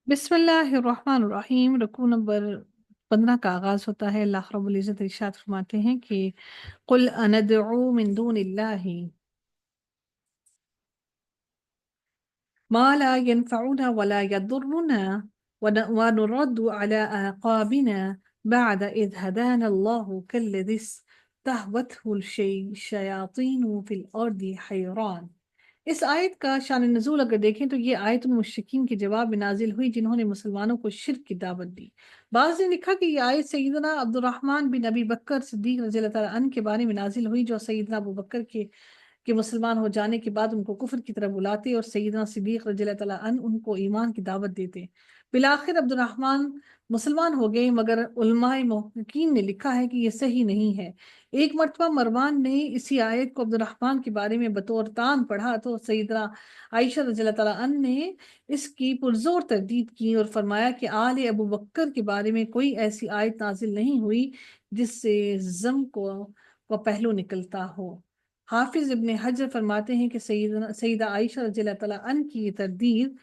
بسم اللہ الرحمن الرحیم۔ رکوع نمبر 15 کا آغاز ہوتا ہے۔ اللہ رب العزت ارشاد فرماتے ہیں کہ قل اندعو من دون اللہ ما لا ينفعنا ولا يضرنا ونرد على أعقابنا بعد إذ هدانا الله كالذي استهوته الشياطين في الأرض حيران۔ اس آیت کا شان نزول اگر دیکھیں تو یہ آیت المشرکین کے جواب میں نازل ہوئی جنہوں نے مسلمانوں کو شرک کی دعوت دی۔ بعض نے لکھا کہ یہ آیت سیدنا عبد الرحمن بن ابی بکر صدیق رضی اللہ تعالیٰ عنہ کے بارے میں نازل ہوئی، جو سیدنا ابو بکر کے مسلمان ہو جانے کے بعد ان کو کفر کی طرف بلاتے اور سیدنا صدیق رضی اللہ تعالیٰ عنہ ان کو ایمان کی دعوت دیتے۔ بالآخر عبد الرحمن مسلمان ہو گئے، مگر علماء محققین نے لکھا ہے کہ یہ صحیح نہیں ہے۔ ایک مرتبہ مروان نے اسی آیت کو عبد الرحمن کے بارے میں بطور تان پڑھا تو سیدنا عائشہ رضی اللہ تعالیٰ عنہ نے اس کی پرزور تردید کی اور فرمایا کہ آل ابو بکر کے بارے میں کوئی ایسی آیت نازل نہیں ہوئی جس سے ضم کو پہلو نکلتا ہو۔ حافظ ابن حجر فرماتے ہیں کہ سیدہ عائشہ رضی اللہ تعالیٰ عنہ کی یہ تردید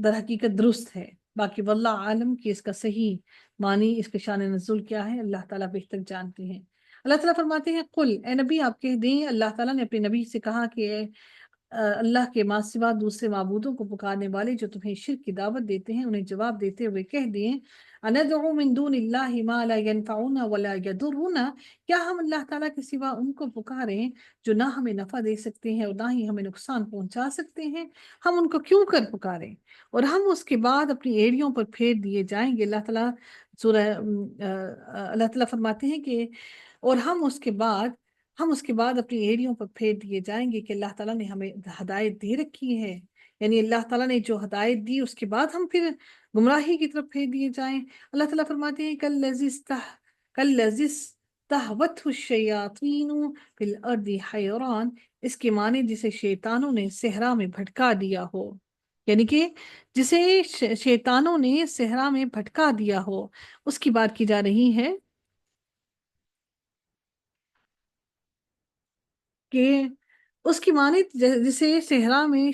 در حقیقت درست ہے، باقی واللہ عالم کہ اس کا صحیح معنی، اس کے شان نزول کیا ہے، اللہ تعالیٰ بہتر جانتے ہیں۔ اللہ تعالیٰ فرماتے ہیں قل، اے نبی آپ کہہ دیں، اللہ تعالیٰ نے اپنے نبی سے کہا کہ اللہ کے ماں سوا دوسرے معبودوں کو پکارنے والے جو تمہیں شرک کی دعوت دیتے ہیں انہیں جواب دیتے ہوئے کہہ دیں اندعو من دون اللہ ما لا ينفعنا ولا يضرنا، کیا ہم اللہ تعالیٰ کے سوا ان کو پکاریں جو نہ ہمیں نفع دے سکتے ہیں اور نہ ہی ہمیں نقصان پہنچا سکتے ہیں؟ ہم ان کو کیوں کر پکاریں اور ہم اس کے بعد اپنی ایڑیوں پر پھیر دیے جائیں گے۔ اللہ تعالیٰ فرماتے ہیں کہ اور ہم اس کے بعد اپنی ایڑیوں پر پھیر دیے جائیں گے کہ اللہ تعالیٰ نے ہمیں ہدایت دے رکھی ہے، یعنی اللہ تعالیٰ نے جو ہدایت دی اس کے بعد ہم پھر گمراہی کی طرف پھیر دیے جائیں۔ اللہ تعالیٰ فرماتے ہیں کالذی استہوتہ الشیاطین فی الارض حیران، اس کے معنی جسے شیطانوں نے صحرا میں بھٹکا دیا ہو، یعنی کہ جسے شیطانوں نے صحرا میں بھٹکا دیا ہو، اس کی بات کی جا رہی ہے کہ اس کی معنی جسے صحرا میں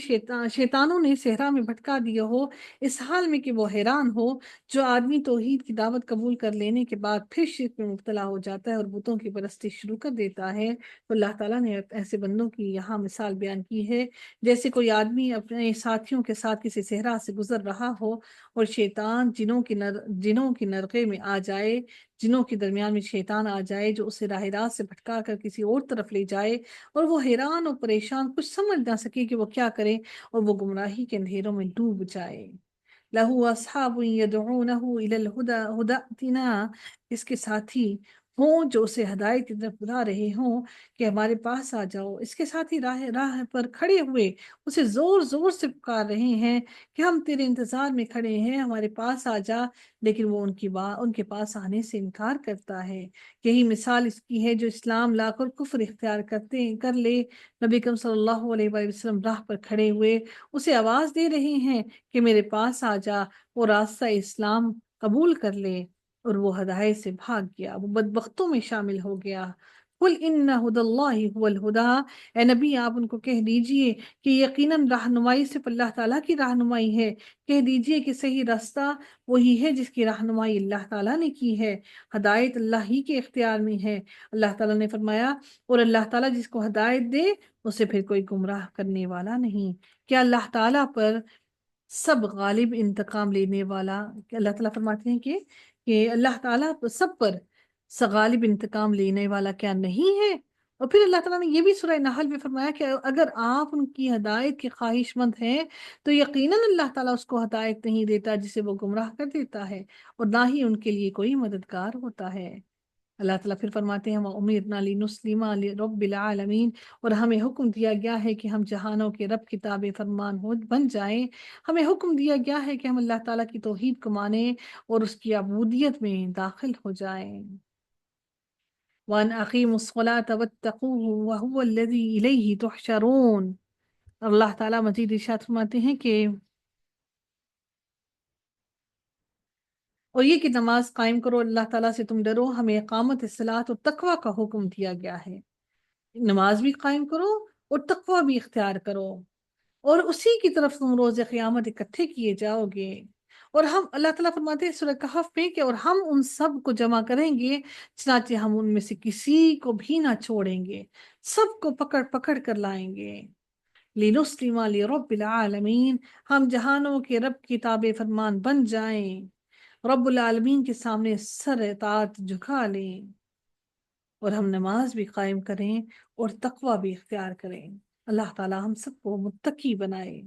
شیطانوں نے صحرا میں بھٹکا دیا ہو، اس حال میں کہ وہ حیران ہو جو آدمی توحید کی دعوت قبول کر لینے کے بعد پھر شرک میں مبتلا ہو جاتا ہے اور بتوں کی پرستی شروع کر دیتا ہے۔ تو اللہ تعالیٰ نے ایسے بندوں کی یہاں مثال بیان کی ہے، جیسے کوئی آدمی اپنے ساتھیوں کے ساتھ کسی صحرا سے گزر رہا ہو اور شیطان جنوں کی نرقے میں آ جائے، جنوں کے درمیان میں شیطان آ جائے جو اسے راہ راست سے بھٹکا کر کسی اور طرف لے جائے اور وہ حیران اور پریشان کچھ سمجھ نہ سکے کہ وہ کیا کرے اور وہ گمراہی کے اندھیروں میں ڈوب جائے۔ لہو اصحاب یدعونہ الی الہدی ائتنا، اس کے ساتھی ہوں جو اسے ہدایت کی طرف بلا رہے ہوں کہ ہمارے پاس آ جاؤ، اس کے ساتھی راہ پر کھڑے ہوئے اسے زور زور سے پکار رہے ہیں کہ ہم تیرے انتظار میں کھڑے ہیں، ہمارے پاس آ جا، لیکن وہ ان کے پاس آنے سے انکار کرتا ہے۔ یہی مثال اس کی ہے جو اسلام لا کر کفر اختیار کر لے۔ نبی کریم صلی اللہ علیہ وآلہ وسلم راہ پر کھڑے ہوئے اسے آواز دے رہے ہیں کہ میرے پاس آ جا، وہ راستہ اسلام قبول کر لے، اور وہ ہدایت سے بھاگ گیا، وہ بدبختوں میں شامل ہو گیا۔ قل ان ہدی اللہ هو الہدی، اے نبی آپ ان کو کہہ دیجئے کہ یقیناً رہنمائی صرف اللہ تعالیٰ کی رہنمائی ہے، کہہ دیجئے کہ صحیح راستہ وہی ہے جس کی رہنمائی اللہ تعالیٰ نے کی ہے، ہدایت اللہ ہی کے اختیار میں ہے۔ اللہ تعالیٰ نے فرمایا اور اللہ تعالیٰ جس کو ہدایت دے اسے پھر کوئی گمراہ کرنے والا نہیں۔ کیا اللہ تعالیٰ پر سب غالب انتقام لینے والا، کہ اللہ تعالیٰ فرماتے ہیں کہ اللہ تعالیٰ سب پر غالب انتقام لینے والا کیا نہیں ہے؟ اور پھر اللہ تعالیٰ نے یہ بھی سورہ نحل میں فرمایا کہ اگر آپ ان کی ہدایت کے خواہش مند ہیں تو یقیناً اللہ تعالیٰ اس کو ہدایت نہیں دیتا جسے وہ گمراہ کر دیتا ہے، اور نہ ہی ان کے لیے کوئی مددگار ہوتا ہے۔ اللہ تعالیٰ پھر فرماتے ہیں وَأُمِرْنَا لِنُسْلِمَ لِرَبِّ الْعَالَمِينَ، اور ہمیں حکم دیا گیا ہے کہ ہم جہانوں کے رب کی تابع فرمان بن جائیں۔ ہمیں حکم دیا گیا ہے کہ ہم اللہ تعالیٰ کی توحید کو مانیں اور اس کی عبودیت میں داخل ہو جائیں۔ وَأَنْ أَقِيمُوا الصَّلَاةَ وَاتَّقُوهُ وَهُوَ الَّذِي إِلَيْهِ تُحْشَرُونَ، اور اللہ تعالیٰ مزید ارشاد فرماتے ہیں کہ اور یہ کہ نماز قائم کرو، اللہ تعالیٰ سے تم ڈرو، ہمیں اقامت الصلاۃ اور تقوی کا حکم دیا گیا ہے۔ نماز بھی قائم کرو اور تقوی بھی اختیار کرو، اور اسی کی طرف تم روز قیامت اکٹھے کیے جاؤ گے۔ اور ہم اللہ تعالیٰ فرماتے ہیں سورہ کہف میں کہ اور ہم ان سب کو جمع کریں گے، چنانچہ ہم ان میں سے کسی کو بھی نہ چھوڑیں گے، سب کو پکڑ پکڑ کر لائیں گے۔ لِنُسْلِمَ لِرَبِّ الْعَالَمِينَ، ہم جہانوں کے رب کی تابع فرمان بن جائیں، رب العالمین کے سامنے سر اطاعت جھکا لیں، اور ہم نماز بھی قائم کریں اور تقوی بھی اختیار کریں۔ اللہ تعالیٰ ہم سب کو متقی بنائے۔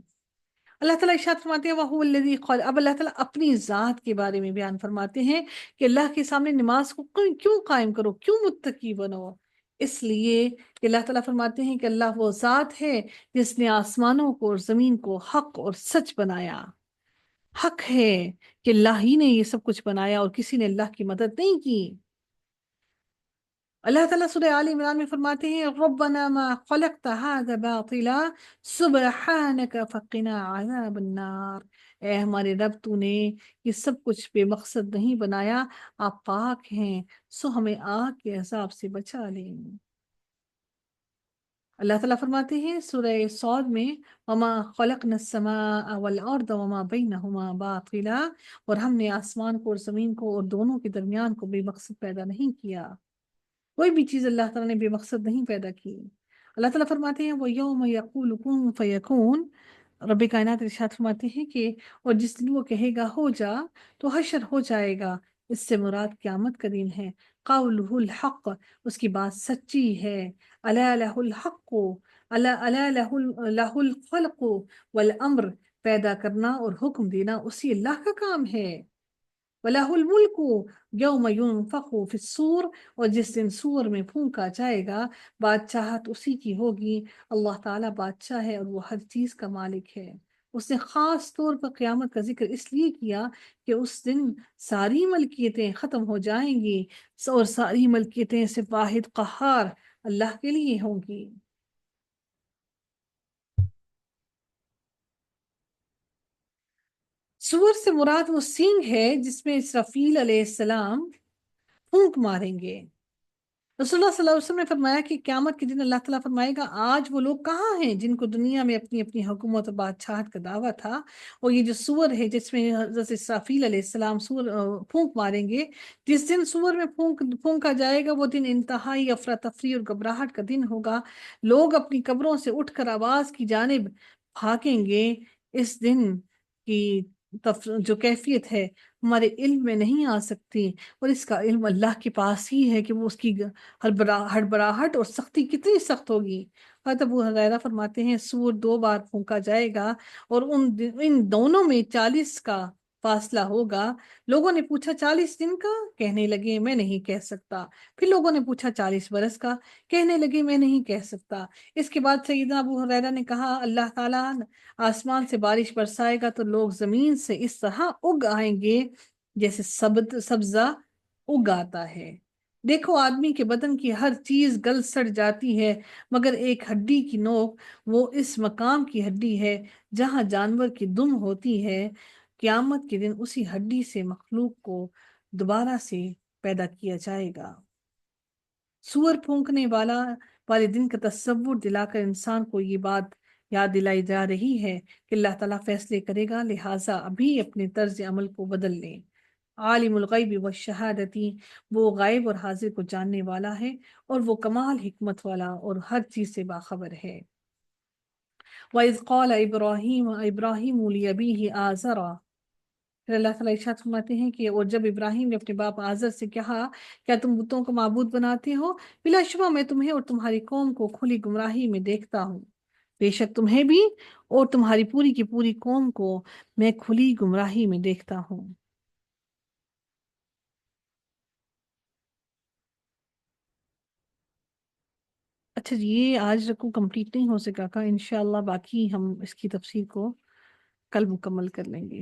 اللہ تعالیٰ ارشاد فرماتے ہیں وَهُوَ الَّذِي قَالَ، اب اللہ تعالیٰ اپنی ذات کے بارے میں بیان فرماتے ہیں کہ اللہ کے سامنے نماز کو کیوں قائم کرو، کیوں متقی بنو؟ اس لیے کہ اللہ تعالیٰ فرماتے ہیں کہ اللہ وہ ذات ہے جس نے آسمانوں کو اور زمین کو حق اور سچ بنایا۔ حق ہے کہ اللہ ہی نے یہ سب کچھ بنایا اور کسی نے اللہ کی مدد نہیں کی۔ اللہ تعالیٰ سورہ آل عمران میں فرماتے ہیں ربنا ما خلقت هذا باطلا سبحانك فقنا عذاب النار، اے ہمارے رب تو نے یہ سب کچھ بے مقصد نہیں بنایا، آپ پاک ہیں، سو ہمیں آگ کے عذاب سے بچا لیں۔ اللہ تعالیٰ فرماتے ہیں سورہ صاد میں وما خلقنا السماء والارض وما بینہما باطلا، اور ہم نے آسمان کو اور زمین کو اور دونوں کے درمیان کو بے مقصد پیدا نہیں کیا۔ کوئی بھی چیز اللہ تعالیٰ نے بے مقصد نہیں پیدا کی۔ اللہ تعالیٰ فرماتے ہیں وَيَوْمَ يَقُولُ كُن فَيَكُونُ، رب کائنات ارشاد فرماتے ہیں کہ اور جس دن وہ کہے گا ہو جا تو حشر ہو جائے گا، اس سے مراد قیامت کا دن ہے۔ قَوْلُهُ الْحَقُّ، اس کی بات سچی ہے۔ أَلَا لَهُ الْحَقُّ، أَلَا لَهُ الْخَلْقُ وَالْأَمْرُ، پیدا کرنا اور حکم دینا اسی اللہ کا کام ہے۔ وَلَهُ الْمُلْكُ يَوْمَ يُنفَخُ فِي الصُّورِ، اور جس دن سور میں پھونکا جائے گا بادشاہت اسی کی ہوگی۔ اللہ تعالیٰ بادشاہ ہے اور وہ ہر چیز کا مالک ہے۔ اس نے خاص طور پر قیامت کا ذکر اس لیے کیا کہ اس دن ساری ملکیتیں ختم ہو جائیں گی اور ساری ملکیتیں صرف واحد قہار اللہ کے لیے ہوں گی۔ سور سے مراد وہ سینگ ہے جس میں اسرافیل علیہ السلام پھونک ماریں گے۔ رسول اللہ صلی اللہ علیہ وسلم نے فرمایا کہ قیامت کے دن اللہ تعالیٰ فرمائے گا آج وہ لوگ کہاں ہیں جن کو دنیا میں اپنی اپنی حکومت و بادشاہت کا دعویٰ تھا، اور یہ جو سور ہے جس میں حضرت اسرافیل علیہ السلام سور پھونک ماریں گے، جس دن سور میں پھونکا جائے گا وہ دن انتہائی افراتفری اور گھبراہٹ کا دن ہوگا۔ لوگ اپنی قبروں سے اٹھ کر آواز کی جانب بھاگیں گے۔ اس دن کی جو کیفیت ہے ہمارے علم میں نہیں آ سکتی، اور اس کا علم اللہ کے پاس ہی ہے کہ وہ اس کی ہڑبڑاہٹ اور سختی کتنی سخت ہوگی۔ حضرت ابو ہریرہ فرماتے ہیں سور 2 بار پھونکا جائے گا اور ان دونوں میں 40 کا فاصلہ ہوگا۔ لوگوں نے پوچھا 40 دن کا؟ کہنے لگے میں نہیں کہہ سکتا۔ پھر لوگوں نے پوچھا 40 برس کا؟ کہنے لگے میں نہیں کہہ سکتا۔ اس کے بعد سیدنا ابو ہریرہ نے کہا اللہ تعالیٰ آسمان سے بارش برسائے گا تو لوگ زمین سے اس طرح اگ آئیں گے جیسے سبزہ اگ آتا ہے۔ دیکھو آدمی کے بدن کی ہر چیز گل سڑ جاتی ہے مگر ایک ہڈی کی نوک، وہ اس مقام کی ہڈی ہے جہاں جانور کی دم ہوتی ہے۔ قیامت کے دن اسی ہڈی سے مخلوق کو دوبارہ سے پیدا کیا جائے گا۔ سور پھونکنے والے دن کا تصور دلا کر انسان کو یہ بات یاد دلائی جا رہی ہے کہ اللہ تعالیٰ فیصلے کرے گا، لہٰذا ابھی اپنے طرز عمل کو بدل لیں۔ عالم الغیب والشہادتی، وہ غائب اور حاضر کو جاننے والا ہے اور وہ کمال حکمت والا اور ہر چیز سے باخبر ہے۔ وَإِذْ قَالَ إِبْرَاهِيمُ لِأَبِيهِ آزَرَ، پھر اللہ تعالیٰ ارشاد فرماتے ہیں کہ اور جب ابراہیم نے اپنے باپ آزر سے کہا کیا تم بتوں کو معبود بناتے ہو؟ بلا شبہ میں تمہیں اور تمہاری قوم کو کھلی گمراہی میں دیکھتا ہوں، بے شک تمہیں بھی اور تمہاری پوری کی پوری قوم کو میں کھلی گمراہی میں دیکھتا ہوں۔ اچھا جی، یہ آج رقو کمپلیٹ نہیں ہو سکا کا، انشاءاللہ باقی ہم اس کی تفسیر کو کل مکمل کر لیں گے۔